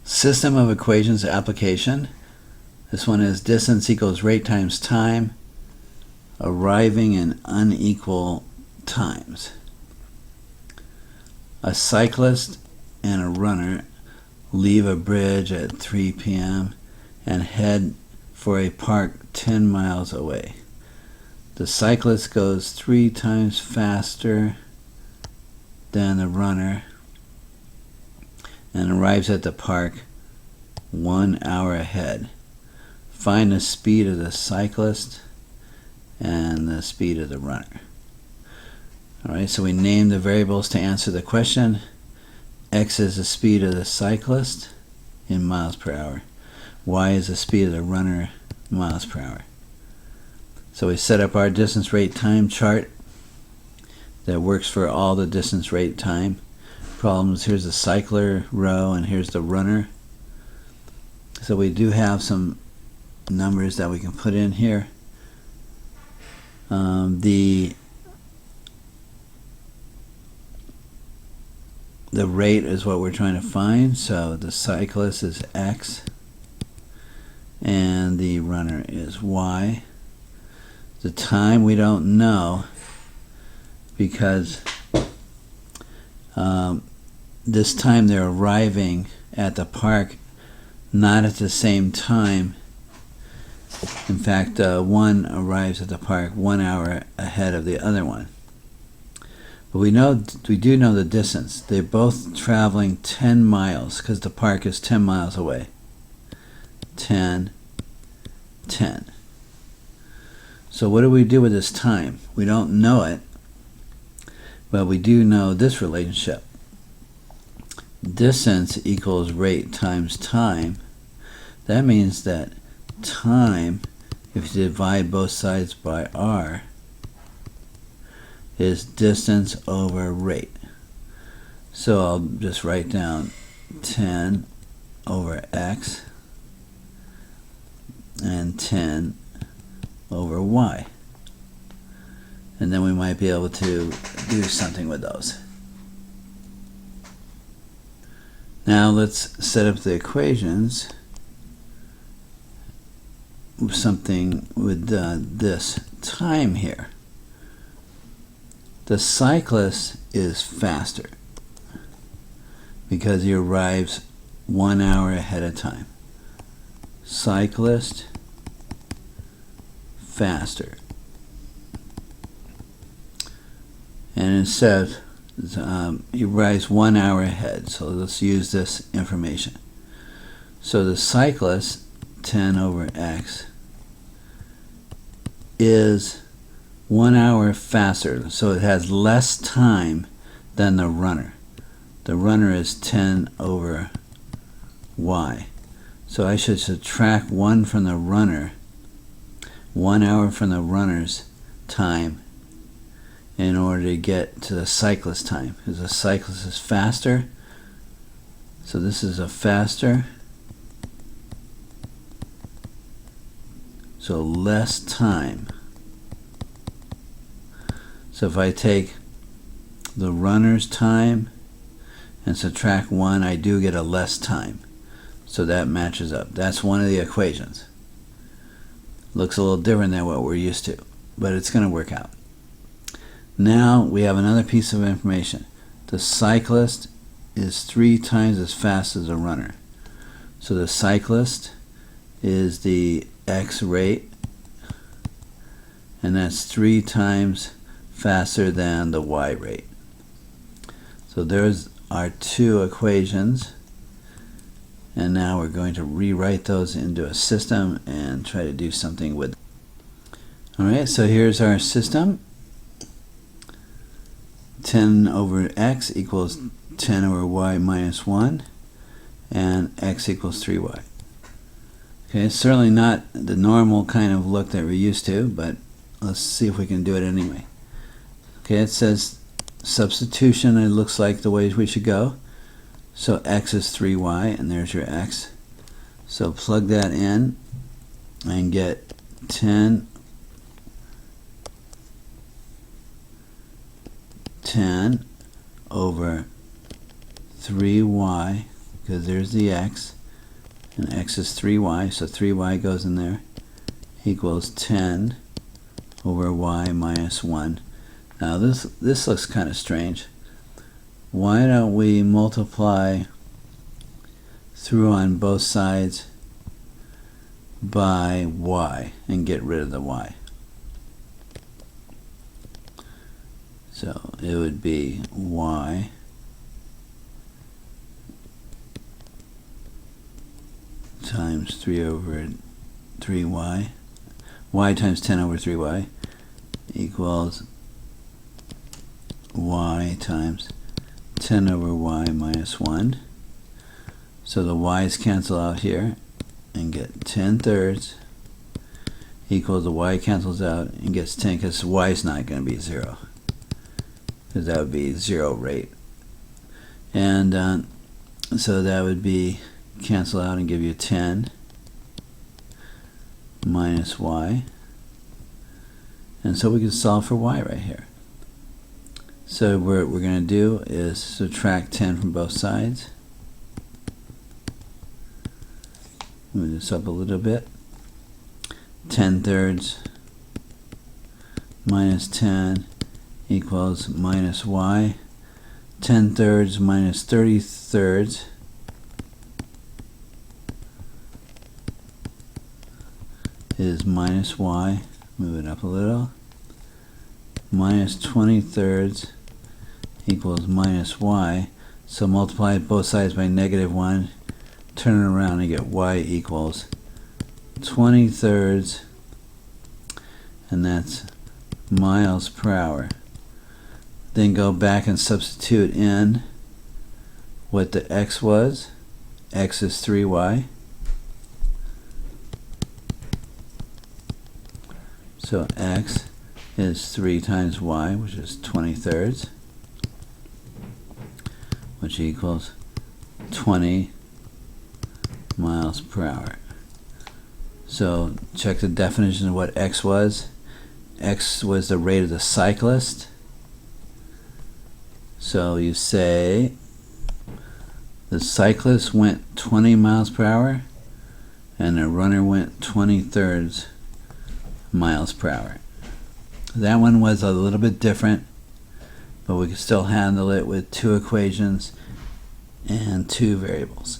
System of equations application. This one is distance equals rate times time, arriving in unequal times. A cyclist and a runner leave a bridge at 3 p.m. and head for a park 10 miles away. The cyclist goes 3 times faster than the runner and arrives at the park 1 hour ahead. Find the speed of the cyclist and the speed of the runner. Alright, so we name the variables to answer the question. X is the speed of the cyclist in miles per hour. Y is the speed of the runner miles per hour. So we set up our distance rate time chart that works for all the distance rate time problems. Here's the cycler row and here's the runner. So we do have some numbers that we can put in here. The rate is what we're trying to find, so the cyclist is X and the runner is Y. The time we don't know because this time they're arriving at the park not at the same time. In fact, one arrives at the park 1 hour ahead of the other one. But we do know the distance. They're both traveling 10 miles because the park is 10 miles away. 10, 10. So what do we do with this time? We don't know it, but we do know this relationship. Distance equals rate times time. That means that time, if you divide both sides by r, is distance over rate. So I'll just write down 10 over x and 10 over y. And then we might be able to do something with those. Now let's set up the equations. Something with this time here. The cyclist is faster because he arrives 1 hour ahead of time. Cyclist faster. And it says he arrives 1 hour ahead. So let's use this information. So the cyclist, 10 over x, is 1 hour faster, so it has less time than the runner. The runner is 10 over y. So I should subtract 1 from the runner, 1 hour from the runner's time, in order to get to the cyclist time, because the cyclist is faster. So this is a faster, so less time. So if I take the runner's time and subtract 1, I do get a less time. So that matches up. That's one of the equations. Looks a little different than what we're used to, but it's going to work out. Now we have another piece of information. The cyclist is 3 times as fast as the runner. So the cyclist is the x rate, and that's 3 times faster than the y rate. So there's our 2 equations, and now we're going to rewrite those into a system and try to do something with them. Alright, so here's our system. 10 over x equals 10 over y minus 1, and x equals 3y. Okay, it's certainly not the normal kind of look that we're used to, but let's see if we can do it anyway. Okay, it says substitution, it looks like the way we should go. So x is 3y, and there's your x. So plug that in and get 10 over 3y, because there's the x, and x is 3y, so 3y goes in there, equals 10 over y minus 1. Now this looks kind of strange. Why don't we multiply through on both sides by y and get rid of the y? So it would be y times 3 over 3y, y times 10 over 3y equals y times 10 over y minus 1. So the y's cancel out here and get 10 thirds equals the y cancels out and gets 10, because y is not going to be 0, because that would be 0 rate. And so that would be cancel out and give you 10 minus y. And so we can solve for y right here. So what we're going to do is subtract 10 from both sides. Move this up a little bit. 10 thirds minus 10 equals minus y. 10 thirds minus 30 thirds is minus y. Move it up a little. Minus 20 thirds equals minus y. So multiply both sides by -1, turn it around and get y equals 20 thirds, and that's miles per hour. Then go back and substitute in what the x was. X is 3y. So x is 3 times y, which is 20 thirds, which equals 20 miles per hour. So check the definition of what x was. X was the rate of the cyclist. So you say the cyclist went 20 miles per hour and the runner went 20 thirds miles per hour. That one was a little bit different, but we could still handle it with two equations and two variables.